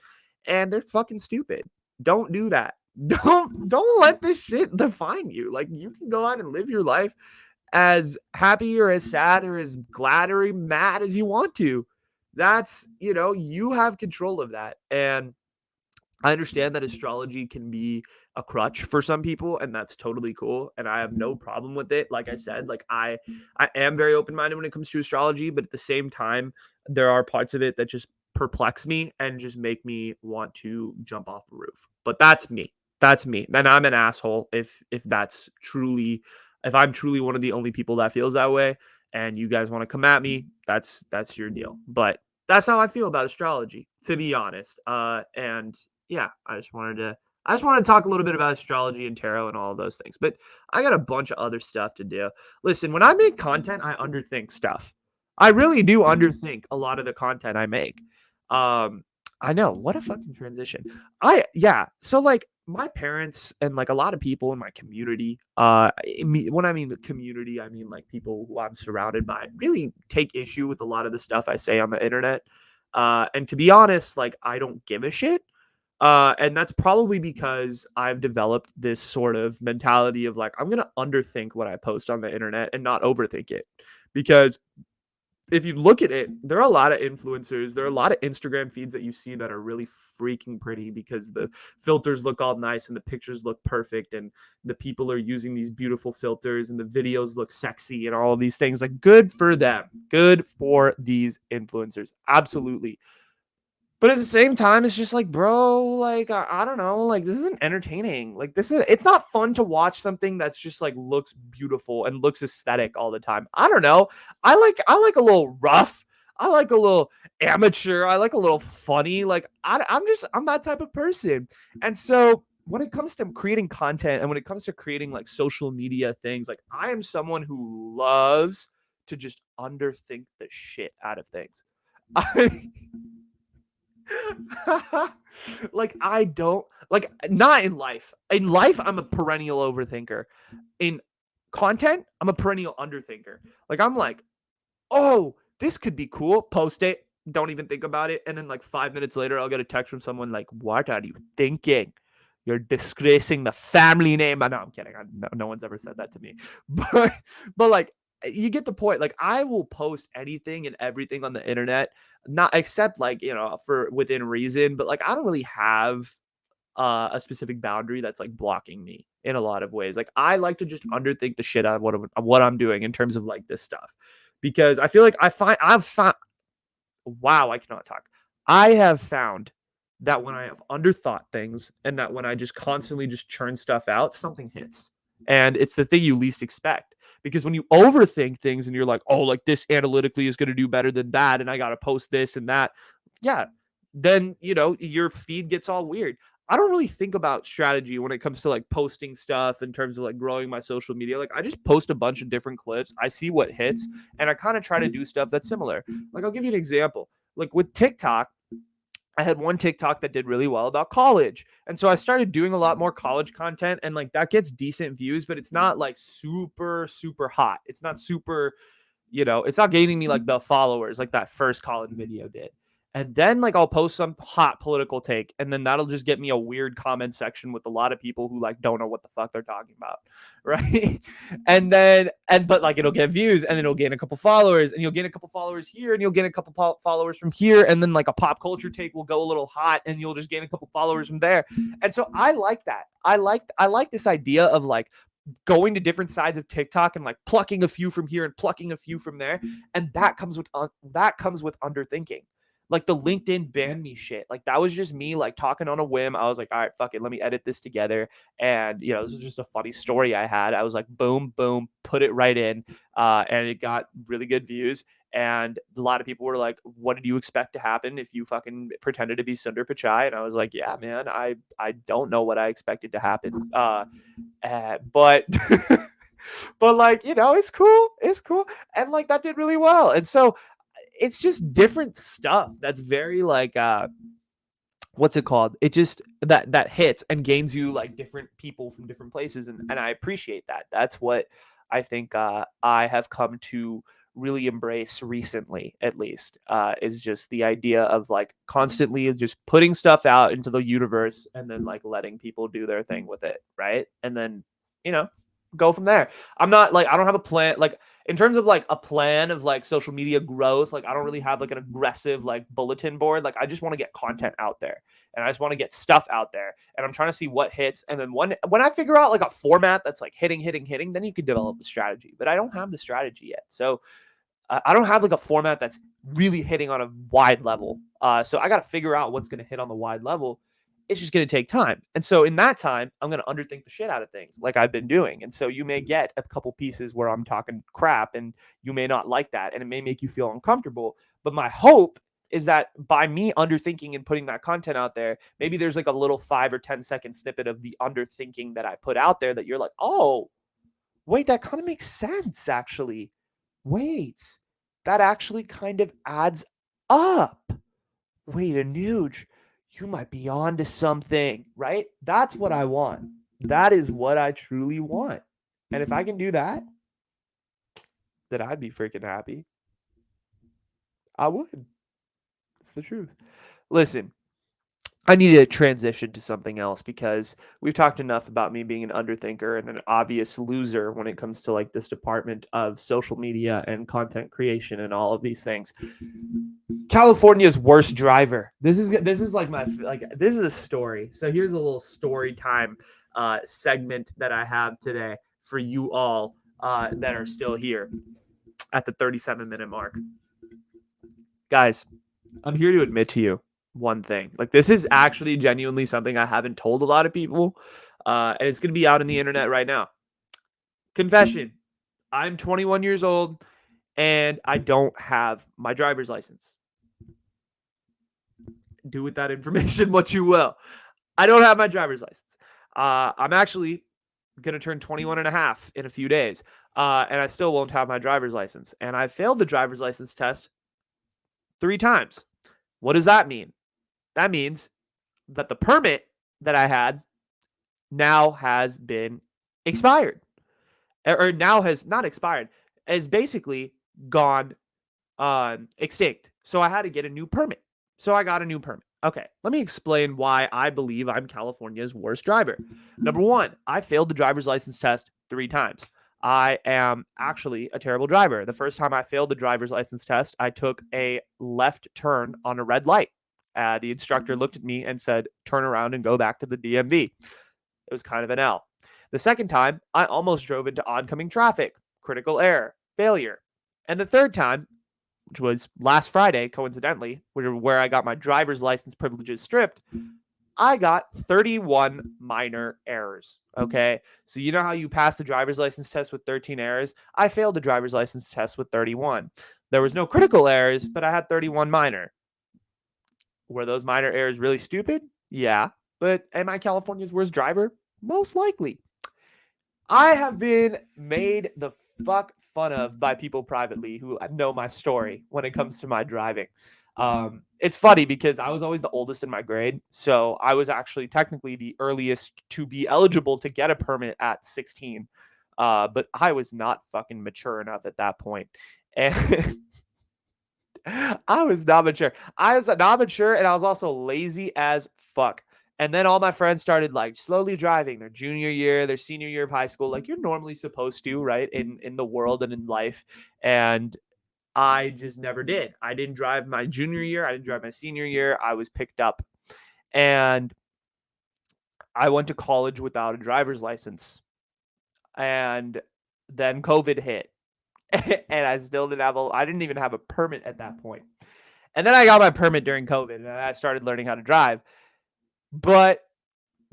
and they're fucking stupid. Don't do that. Don't let this shit define you. Like you can go out and live your life as happy or as sad or as glad or mad as you want to. That's, you have control of that. And I understand that astrology can be a crutch for some people, and that's totally cool. And I have no problem with it. Like I said, like I am very open minded when it comes to astrology, but at the same time, there are parts of it that just perplex me and just make me want to jump off the roof. But that's me. That's me. And I'm an asshole if that's truly if I'm truly one of the only people that feels that way, and you guys want to come at me, that's your deal. But that's how I feel about astrology, to be honest. And yeah, I just wanted to talk a little bit about astrology and tarot and all of those things. But I got a bunch of other stuff to do. Listen, when I make content, I underthink stuff. I really do underthink a lot of the content I make. Um, I know, what a fucking transition. So like my parents and like a lot of people in my community, when I mean the community, I mean like people who I'm surrounded by, really take issue with a lot of the stuff I say on the internet. And to be honest, like I don't give a shit. And that's probably because I've developed this sort of mentality of like, I'm going to underthink what I post on the internet and not overthink it. Because if you look at it, there are a lot of influencers, there are a lot of Instagram feeds that you see that are really freaking pretty because the filters look all nice and the pictures look perfect and the people are using these beautiful filters and the videos look sexy and all of these things. Like, good for them. Good for these influencers. Absolutely. But at the same time, it's just like, bro, like, I don't know, like, this isn't entertaining. Like, it's not fun to watch something that's just like looks beautiful and looks aesthetic all the time. I don't know. I like a little rough. I like a little amateur. I like a little funny. Like, I'm that type of person. And so when it comes to creating content and when it comes to creating like social media things, like, I am someone who loves to just underthink the shit out of things. I like I don't like not in life. In life, I'm a perennial overthinker. In content, I'm a perennial underthinker. Like I'm like, oh, this could be cool. Post it. Don't even think about it. And then like 5 minutes later, I'll get a text from someone like, "What are you thinking? You're disgracing the family name." No, I'm kidding. No one's ever said that to me. But like you get the point. Like I will post anything and everything on the internet, not except like for within reason. But like I don't really have a specific boundary that's like blocking me in a lot of ways. Like I like to just underthink the shit out of what I'm doing in terms of like this stuff because I feel like I've found wow, I cannot talk. I have found that when I have underthought things and that when I just constantly just churn stuff out, something hits. And it's the thing you least expect. Because when you overthink things and you're like, oh, like this analytically is going to do better than that, and I got to post this and that, yeah, then, your feed gets all weird. I don't really think about strategy when it comes to like posting stuff in terms of like growing my social media. Like I just post a bunch of different clips. I see what hits and I kind of try to do stuff that's similar. Like I'll give you an example. Like with TikTok, I had one TikTok that did really well about college. And so I started doing a lot more college content and like that gets decent views, but it's not like super, super hot. It's not super, it's not gaining me like the followers like that first college video did. And then like I'll post some hot political take and then that'll just get me a weird comment section with a lot of people who like don't know what the fuck they're talking about. Right. But like it'll get views and then it'll gain a couple followers and you'll gain a couple followers here and you'll gain a couple followers from here. And then like a pop culture take will go a little hot and you'll just gain a couple followers from there. And so I like that. I like this idea of like going to different sides of TikTok and like plucking a few from here and plucking a few from there. And that comes with underthinking. Like the LinkedIn ban me shit. Like that was just me like talking on a whim. I was like, all right, fuck it. Let me edit this together. And this was just a funny story I had. I was like, boom, boom, put it right in. And it got really good views. And a lot of people were like, what did you expect to happen if you fucking pretended to be Sundar Pichai? And I was like, yeah, man, I don't know what I expected to happen. But but like, it's cool. It's cool. And like that did really well. And so it's just different stuff that's very like what's it called? It just that hits and gains you like different people from different places, and I appreciate that. That's what I think I have come to really embrace recently, at least, is just the idea of like constantly just putting stuff out into the universe and then like letting people do their thing with it, right? And then you know go from there. I'm not like I don't have a plan like in terms of like a plan of like social media growth. Like I don't really have like an aggressive like bulletin board. Like I just want to get content out there and I just want to get stuff out there and I'm trying to see what hits. And then when I figure out like a format that's like hitting, then you can develop a strategy. But I don't have the strategy yet. So I don't have like a format that's really hitting on a wide level. So I got to figure out what's going to hit on the wide level. It's just going to take time. And so in that time, I'm going to underthink the shit out of things like I've been doing. And so you may get a couple pieces where I'm talking crap and you may not like that. And it may make you feel uncomfortable. But my hope is that by me underthinking and putting that content out there, maybe there's like a little 5 or 10-second snippet of the underthinking that I put out there that you're like, oh, wait, that kind of makes sense, actually. Wait, that actually kind of adds up. Wait, Anuj, you might be onto something, right? That's what I want. That is what I truly want. And if I can do that, then I'd be freaking happy. I would. It's the truth. Listen, I need to transition to something else because we've talked enough about me being an underthinker and an obvious loser when it comes to like this department of social media and content creation and all of these things. California's worst driver. This is like this is a story. So here's a little story time segment that I have today for you all that are still here at the 37-minute mark. Guys, I'm here to admit to you one thing. Like this is actually genuinely something I haven't told a lot of people, and it's gonna be out on the internet right now. Confession: I'm 21 years old, and I don't have my driver's license. Do with that information what you will. I don't have my driver's license. I'm actually gonna turn 21 and a half in a few days, and I still won't have my driver's license. And I failed the driver's license test 3 times. What does that mean? That means that the permit that I had now has been expired, or now has not expired, has basically gone extinct. So I had to get a new permit. So I got a new permit. Okay, let me explain why I believe I'm California's worst driver. Number one, I failed the driver's license test 3 times. I am actually a terrible driver. The first time I failed the driver's license test, I took a left turn on a red light. The instructor looked at me and said, turn around and go back to the DMV. It was kind of an L. The second time, I almost drove into oncoming traffic, critical error, failure. And the third time, which was last Friday, coincidentally, where I got my driver's license privileges stripped, I got 31 minor errors. Okay. So you know how you pass the driver's license test with 13 errors? I failed the driver's license test with 31. There was no critical errors, but I had 31 minor. Were those minor errors really stupid? Yeah. But am I California's worst driver? Most likely. I have been made the fuck fun of by people privately who know my story when it comes to my driving. It's funny because I was always the oldest in my grade. So I was actually technically the earliest to be eligible to get a permit at 16. But I was not fucking mature enough at that point. And I was not mature. I was not mature and I was also lazy as fuck. And then all my friends started like slowly driving their junior year, their senior year of high school, like you're normally supposed to, right? In the world and in life. And I just never did. I didn't drive my junior year. I didn't drive my senior year. I was picked up. And I went to college without a driver's license. And then COVID hit. And I still didn't have I didn't even have a permit at that point. And then I got my permit during COVID and I started learning how to drive. But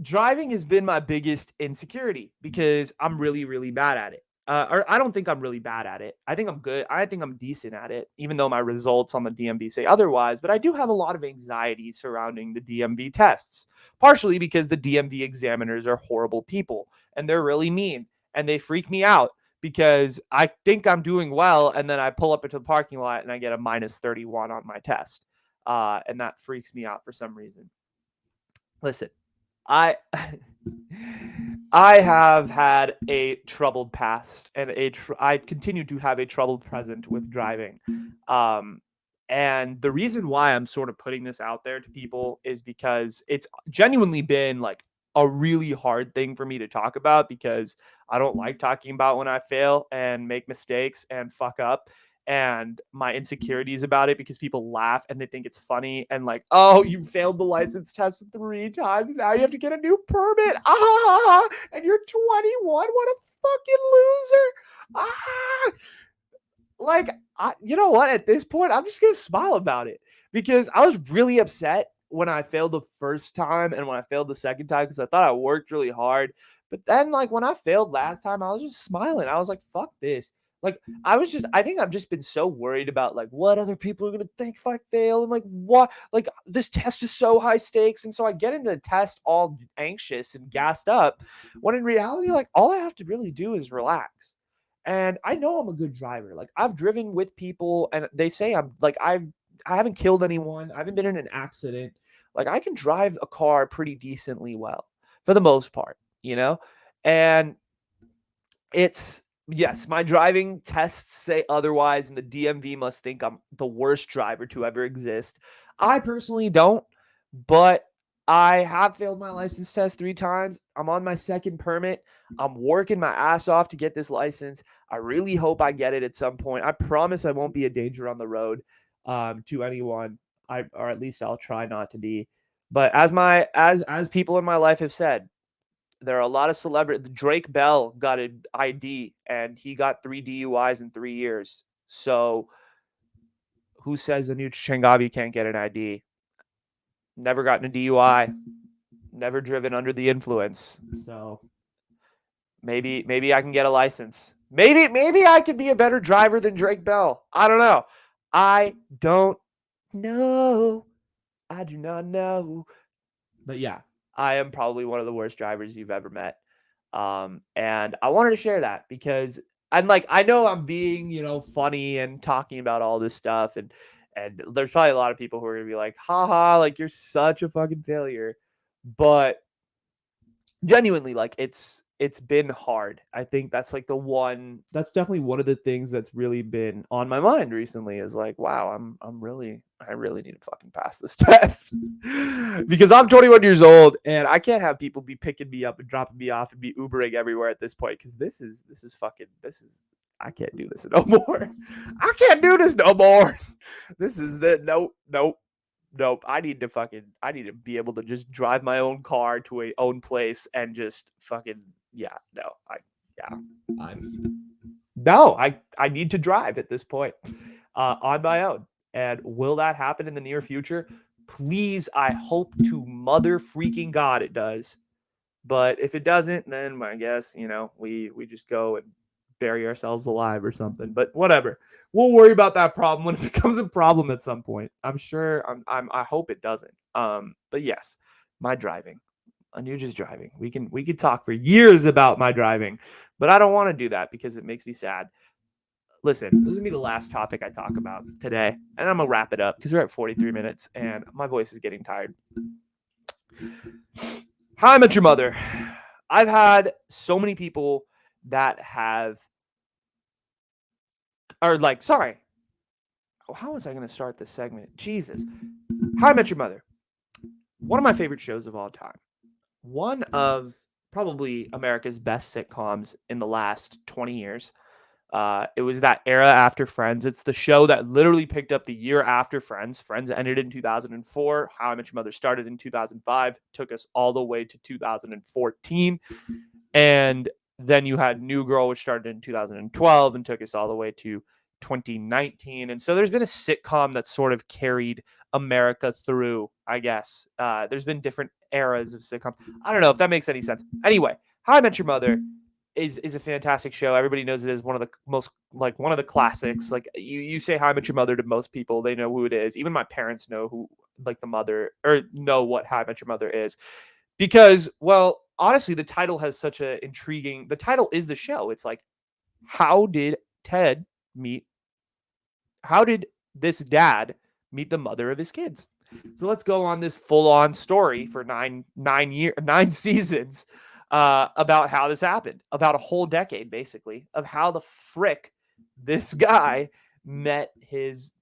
driving has been my biggest insecurity because I'm really, really bad at it. Or I don't think I'm really bad at it. I think I'm good. I think I'm decent at it, even though my results on the DMV say otherwise. But I do have a lot of anxiety surrounding the DMV tests, partially because the DMV examiners are horrible people and they're really mean and they freak me out because I think I'm doing well, and then I pull up into the parking lot and I get a minus 31 on my test, and that freaks me out for some reason. Listen, I I have had a troubled past, and I continue to have a troubled present with driving. Um, and the reason why I'm sort of putting this out there to people is because it's genuinely been like a really hard thing for me to talk about, because I don't like talking about when I fail and make mistakes and fuck up, and my insecurities about it, because people laugh and they think it's funny, and like, oh, you failed the license test 3 times, now you have to get a new permit, and you're 21, what a fucking loser, like, you know what, at this point I'm just gonna smile about it, because I was really upset when I failed the first time and when I failed the second time, because I thought I worked really hard. But then, like, when I failed last time, I was just smiling. I was like, fuck this. Like, I think I've just been so worried about like what other people are gonna think if I fail, and like what, like, this test is so high stakes, and so I get into the test all anxious and gassed up, when in reality, like, all I have to really do is relax. And I know I'm a good driver. Like, I've driven with people and they say I'm like, I haven't killed anyone. I haven't been in an accident. Like, I can drive a car pretty decently well for the most part, you know? And it's, yes, my driving tests say otherwise, and the DMV must think I'm the worst driver to ever exist. I personally don't, but I have failed my license test 3 times. I'm on my second permit. I'm working my ass off to get this license. I really hope I get it at some point. I promise I won't be a danger on the road to anyone. Or at least I'll try not to be. But as people in my life have said, there are a lot of celebrities. Drake Bell got an ID and he got 3 DUIs in 3 years. So who says Anuj Changavi can't get an ID? Never gotten a DUI, never driven under the influence. So maybe I can get a license. Maybe I could be a better driver than Drake Bell. I don't know. I don't know. I do not know. But yeah, I am probably one of the worst drivers you've ever met. And I wanted to share that because I'm like, I know I'm being, funny and talking about all this stuff, and there's probably a lot of people who are gonna be like, haha, like, you're such a fucking failure. But genuinely, like, it's been hard. I think that's like that's definitely one of the things that's really been on my mind recently, is like, wow, I really need to fucking pass this test, because I'm 21 years old and I can't have people be picking me up and dropping me off and be Ubering everywhere at this point, because this is I can't do this no more. I can't do this no more. This is the nope. I need to be able to just drive my own car to a own place and just fucking, yeah, no, I need to drive at this point, on my own. And will that happen in the near future? Please, I hope to mother freaking God it does. But if it doesn't, then I guess, we just go and bury ourselves alive or something. But whatever. We'll worry about that problem when it becomes a problem at some point. I'm sure I hope it doesn't. But yes, my driving. Anuj driving. We could talk for years about my driving, but I don't want to do that because it makes me sad. Listen, this is gonna be the last topic I talk about today, and I'm gonna wrap it up because we're at 43 minutes and my voice is getting tired. How I Met Your Mother. I've had so many people that have, or like, sorry, how was I going to start this segment? Jesus. How I Met Your Mother. One of my favorite shows of all time. One of probably America's best sitcoms in the last 20 years. It was that era after Friends. It's the show that literally picked up the year after Friends. Friends ended in 2004. How I Met Your Mother started in 2005, took us all the way to 2014. And then you had New Girl, which started in 2012 and took us all the way to 2019. And so there's been a sitcom that sort of carried America through, I guess. There's been different eras of sitcoms. I don't know if that makes any sense. Anyway, How I Met Your Mother is a fantastic show. Everybody knows it is one of the classics. Like, you say How I Met Your Mother to most people, they know who it is. Even my parents know who, like, the mother, or know what How I Met Your Mother is. Because, well, honestly, the title has such a intriguing, the title is the show. It's like, how did Ted meet? How did this dad meet the mother of his kids? So let's go on this full-on story for nine seasons about how this happened, about a whole decade basically of how the frick this guy met his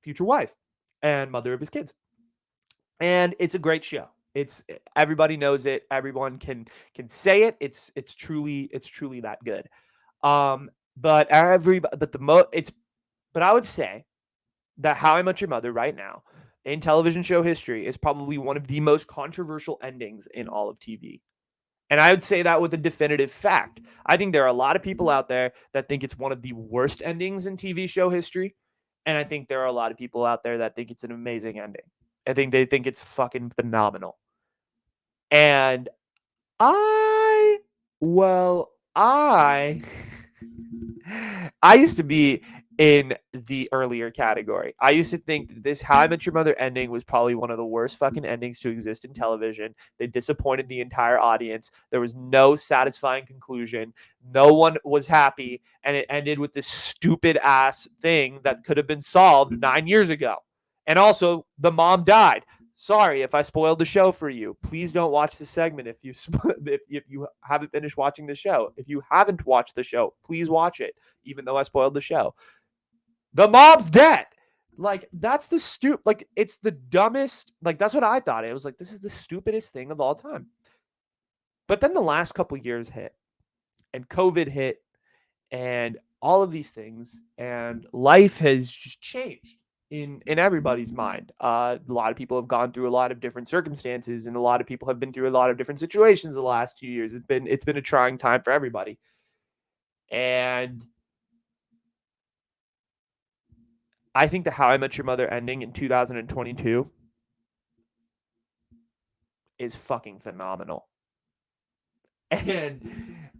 future wife and mother of his kids. And it's a great show. It's everybody knows it. Everyone can say it. It's truly that good. Um, but but I would say that How I Met Your Mother right now in television show history is probably one of the most controversial endings in all of TV. And I would say that with a definitive fact. I think there are a lot of people out there that think it's one of the worst endings in TV show history. And I think there are a lot of people out there that think it's an amazing ending. I think they think it's fucking phenomenal. And I, well, I used to be in the earlier category. I used to think that this How I Met Your Mother ending was probably one of the worst fucking endings to exist in television. They disappointed the entire audience. There was no satisfying conclusion. No one was happy. And it ended with this stupid ass thing that could have been solved 9 years ago. And also, the mom died. Sorry if I spoiled the show for you. Please don't watch this segment if you haven't finished watching the show. If you haven't watched the show, please watch it, even though I spoiled the show. The mom's dead. Like, that's the like, it's the dumbest. Like, that's what I thought. It was like, this is the stupidest thing of all time. But then the last couple years hit, and COVID hit, and all of these things, and life has just changed in everybody's mind. A lot of people have gone through a lot of different circumstances, and a lot of people have been through a lot of different situations the last 2 years. It's been a trying time for everybody, and I think the How I Met Your Mother ending in 2022 is fucking phenomenal. And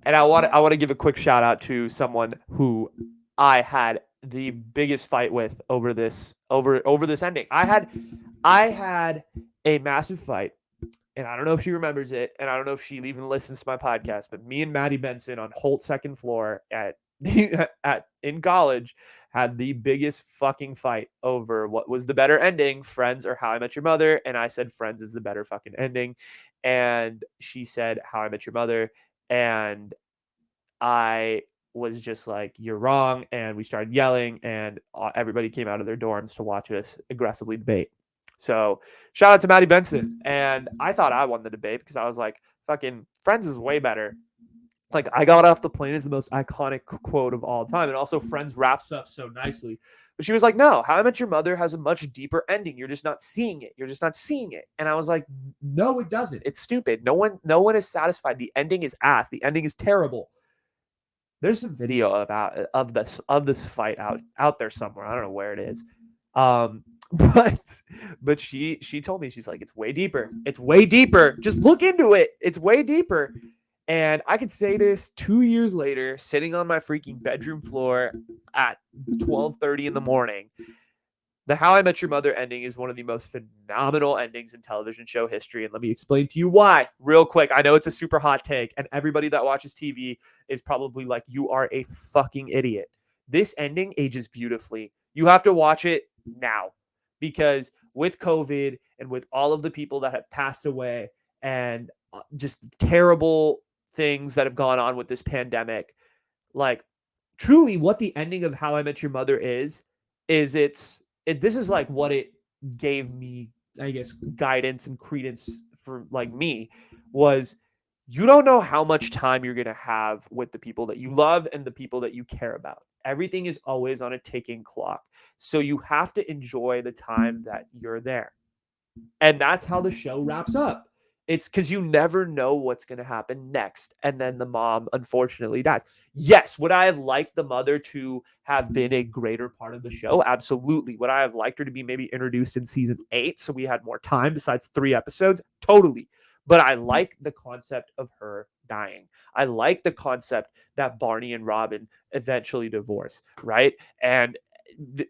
I want to give a quick shout out to someone who I had the biggest fight with over this ending. I had a massive fight, and I don't know if she remembers it, and I don't know if she even listens to my podcast, but me and Maddie Benson on Holt second floor in college had the biggest fucking fight over what was the better ending, Friends or How I Met Your Mother, and I said Friends is the better fucking ending, and she said How I Met Your Mother, and I was just like, you're wrong. And we started yelling, and everybody came out of their dorms to watch us aggressively debate. So shout out to Maddie Benson. And I thought I won the debate because I was like, fucking Friends is way better. Like, I got off the plane is the most iconic quote of all time. And also, Friends wraps up so nicely. But she was like, no, How I Met Your Mother has a much deeper ending. You're just not seeing it. You're just not seeing it. And I was like, no, it doesn't. It's stupid. No one is satisfied. The ending is ass. The ending is terrible. There's some video of this fight out there somewhere. I don't know where it is. But she told me, she's like, it's way deeper. It's way deeper. Just look into it. It's way deeper. And I could say this 2 years later, sitting on my freaking bedroom floor at 12:30 in the morning. The How I Met Your Mother ending is one of the most phenomenal endings in television show history. And let me explain to you why real quick. I know it's a super hot take, and everybody that watches TV is probably like, you are a fucking idiot. This ending ages beautifully. You have to watch it now, because with COVID and with all of the people that have passed away and just terrible things that have gone on with this pandemic, like, truly what the ending of How I Met Your Mother is this is like what it gave me, I guess, guidance and credence for, like, me, was you don't know how much time you're going to have with the people that you love and the people that you care about. Everything is always on a ticking clock. So you have to enjoy the time that you're there. And that's how the show wraps up. It's because you never know what's going to happen next. And then the mom, unfortunately, dies. Yes, would I have liked the mother to have been a greater part of the show? Absolutely. Would I have liked her to be maybe introduced in season 8 so we had more time besides 3 episodes? Totally. But I like the concept of her dying. I like the concept that Barney and Robin eventually divorce, right? And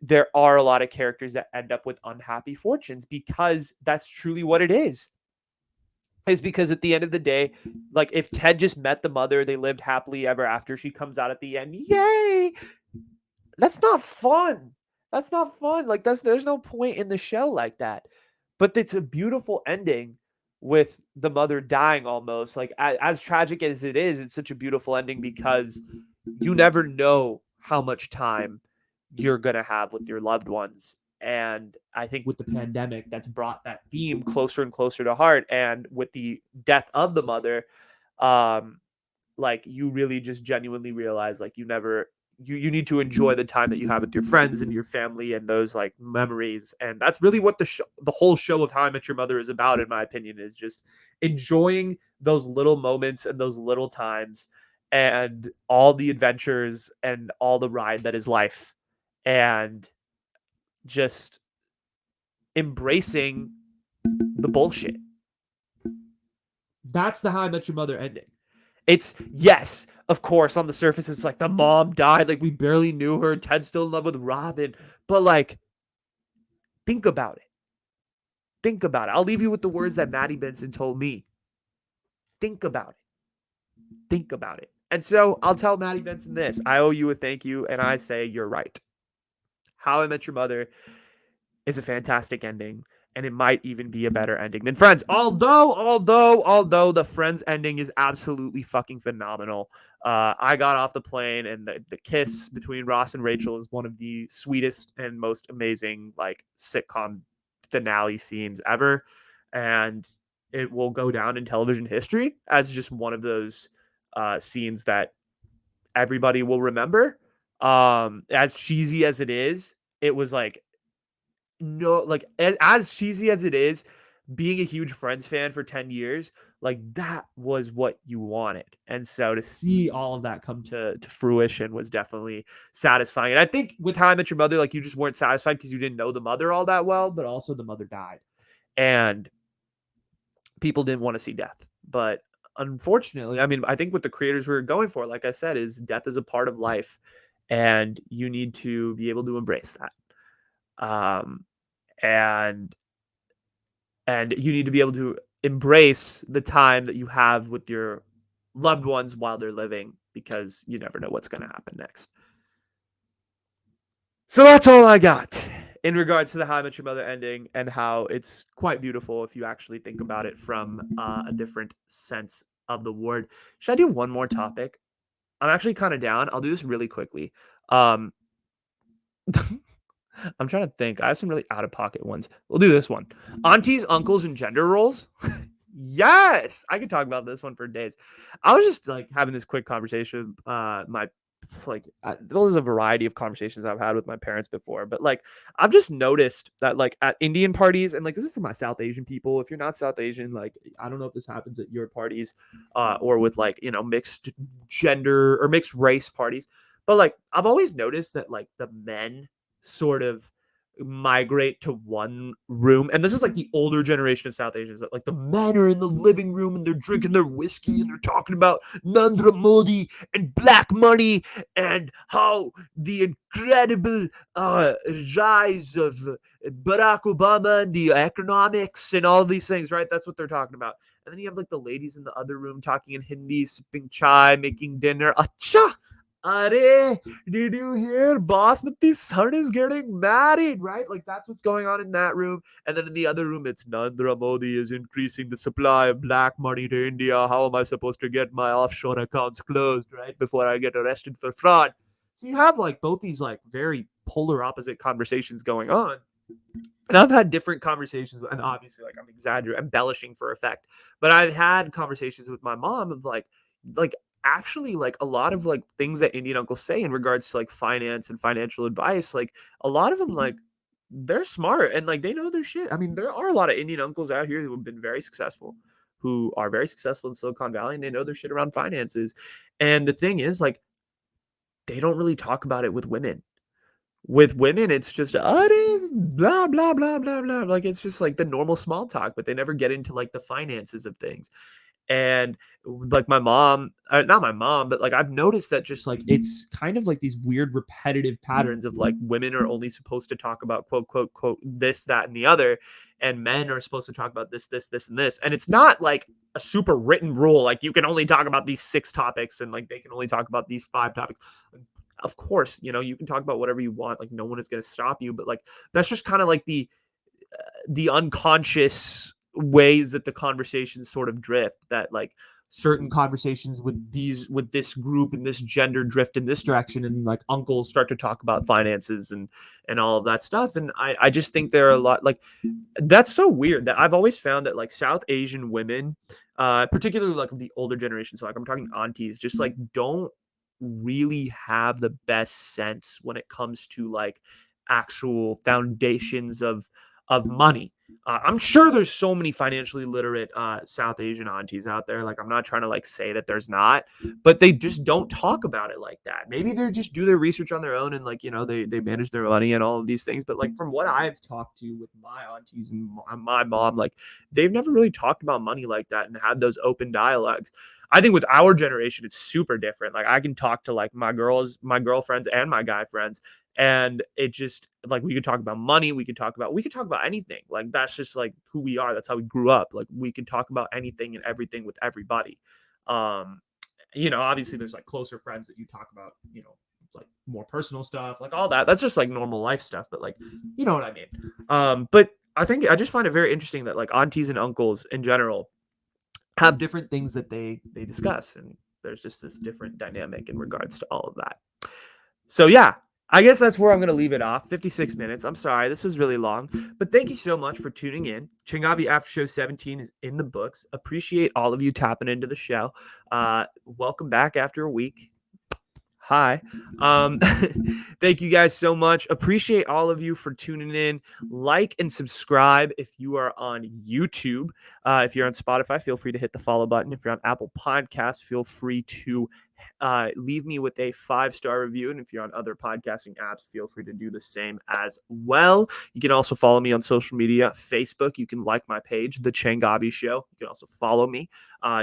there are a lot of characters that end up with unhappy fortunes because that's truly what it is. is because at the end of the day, like if Ted just met the mother, they lived happily ever after, she comes out at the end, yay! That's not fun. That's not fun. Like there's no point in the show like that. But it's a beautiful ending with the mother dying almost. Like as tragic as it is, it's such a beautiful ending because you never know how much time you're going to have with your loved ones. And I think with the pandemic, that's brought that theme closer and closer to heart. And with the death of the mother, um, like you really just genuinely realize like you need to enjoy the time that you have with your friends and your family and those like memories. And that's really what the whole show of How I Met Your Mother is about, in my opinion, is just enjoying those little moments and those little times and all the adventures and all the ride that is life, and just embracing the bullshit. That's the How I Met Your Mother ending. It's, yes, of course, on the surface, it's like the mom died. Like, we barely knew her. Ted's still in love with Robin. But, like, think about it. Think about it. I'll leave you with the words that Maddie Benson told me. Think about it. Think about it. And so I'll tell Maddie Benson this. I owe you a thank you, and I say you're right. How I Met Your Mother is a fantastic ending, and it might even be a better ending than Friends. Although the Friends ending is absolutely fucking phenomenal. I got off the plane, and the kiss between Ross and Rachel is one of the sweetest and most amazing like sitcom finale scenes ever, and it will go down in television history as just one of those scenes that everybody will remember. As cheesy as it is, it was like, no, like as cheesy as it is, being a huge Friends fan for 10 years, like that was what you wanted. And so to see all of that come to fruition was definitely satisfying. And I think with How I Met Your Mother, like you just weren't satisfied because you didn't know the mother all that well, but also the mother died. And people didn't want to see death. But unfortunately, I mean, I think what the creators were going for, like I said, is death is a part of life. And you need to be able to embrace that. Um, and you need to be able to embrace the time that you have with your loved ones while they're living, because you never know what's going to happen next. So that's all I got in regards to the How I Met Your Mother ending, and how it's quite beautiful if you actually think about it from a different sense of the word. Should I do one more topic? I'm actually kind of down. I'll do this really quickly. Um, I'm trying to think. I have some really out of pocket ones. We'll do this one. Aunties, uncles, and gender roles. Yes, I could talk about this one for days. I was just like having this quick conversation. My like there's a variety of conversations I've had with my parents before, but like I've just noticed that like at Indian parties, and like this is for my South Asian people. If you're not South Asian, like I don't know if this happens at your parties, or with like mixed gender or mixed race parties, but like I've always noticed that like the men sort of migrate to one room, and this is like the older generation of South Asians, that like the men are in the living room and they're drinking their whiskey and they're talking about Narendra Modi and black money and how the incredible rise of Barack Obama and the economics and all these things, right? That's what they're talking about. And then you have like the ladies in the other room talking in Hindi, sipping chai, making dinner. Acha, are, did you hear Basmati son is getting married, right? Like that's what's going on in that room. And then in the other room, it's Narendra Modi is increasing the supply of black money to India. How am I supposed to get my offshore accounts closed, right? Before I get arrested for fraud. So you have like both these like very polar opposite conversations going on. And I've had different conversations, and obviously like I'm exaggerating, embellishing for effect, but I've had conversations with my mom of like actually like a lot of like things that Indian uncles say in regards to like finance and financial advice. Like a lot of them, like they're smart and like they know their shit. I mean, there are a lot of Indian uncles out here who have been very successful, who are very successful in Silicon Valley, and they know their shit around finances. And the thing is, like, they don't really talk about it with women. With women, it's just blah blah blah blah blah. Like it's just like the normal small talk, but they never get into like the finances of things. And like my mom, not my mom, but like I've noticed that just like it's kind of like these weird repetitive patterns of like women are only supposed to talk about quote, quote, quote, this, that, and the other. And men are supposed to talk about this, this, this, and this. And it's not like a super written rule. Like you can only talk about these 6 topics and like they can only talk about these 5 topics. Of course, you can talk about whatever you want. Like no one is going to stop you. But like that's just kind of like the unconscious ways that the conversations sort of drift, that like certain conversations with this group and this gender drift in this direction, and like uncles start to talk about finances and all of that stuff. And I just think there are a lot like that's so weird that I've always found that like South Asian women, particularly like the older generation, so like I'm talking aunties, just like don't really have the best sense when it comes to like actual foundations of money. I'm sure there's so many financially literate South Asian aunties out there. Like I'm not trying to like say that there's not, but they just don't talk about it like that. Maybe they just do their research on their own and like they manage their money and all of these things. But like from what I've talked to with my aunties and my mom, like they've never really talked about money like that and had those open dialogues. I think with our generation, it's super different. Like I can talk to like my girlfriends and my guy friends, and it just like we could talk about money, we could talk about anything. Like that's just like who we are. That's how we grew up. Like we could talk about anything and everything with everybody. Um, obviously there's like closer friends that you talk about, like more personal stuff, like all that. That's just like normal life stuff, but like you know what I mean. But I just find it very interesting that like aunties and uncles in general have different things that they discuss, and there's just this different dynamic in regards to all of that. So yeah, I guess that's where I'm going to leave it off. 56 minutes. I'm sorry, this was really long, but thank you so much for tuning in. Changavi Aftershow 17 is in the books. Appreciate all of you tapping into the show. Welcome back after a week. Hi. Thank you guys so much. Appreciate all of you for tuning in. Like and subscribe if you are on YouTube. If you're on Spotify, feel free to hit the follow button. If you're on Apple Podcasts, feel free to leave me with a 5-star review. And if you're on other podcasting apps, feel free to do the same as well. You can also follow me on social media. Facebook, you can like my page, The Changavi Show. You can also follow me.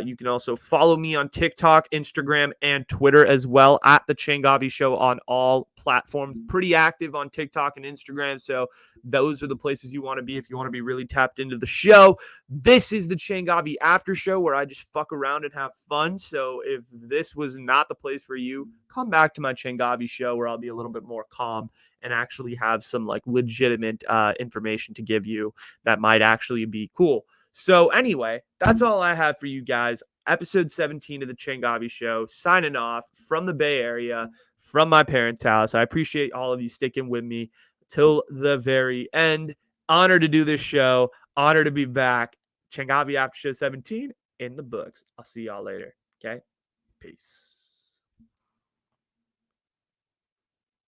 You can also follow me on TikTok, Instagram, and Twitter as well, at The Changavi Show on all platforms. Pretty active on TikTok and Instagram, so those are the places you want to be if you want to be really tapped into the show. This is the Changavi After Show, where I just fuck around and have fun. So if this was not the place for you, come back to my Changavi Show, where I'll be a little bit more calm and actually have some like legitimate information to give you that might actually be cool. So anyway, that's all I have for you guys. Episode 17 of the Changavi Show, signing off from the Bay Area, from my parents' house. I appreciate all of you sticking with me till the very end. Honor to do this show. Honor to be back. Changavi After Show 17 in the books. I'll see y'all later. Okay? Peace.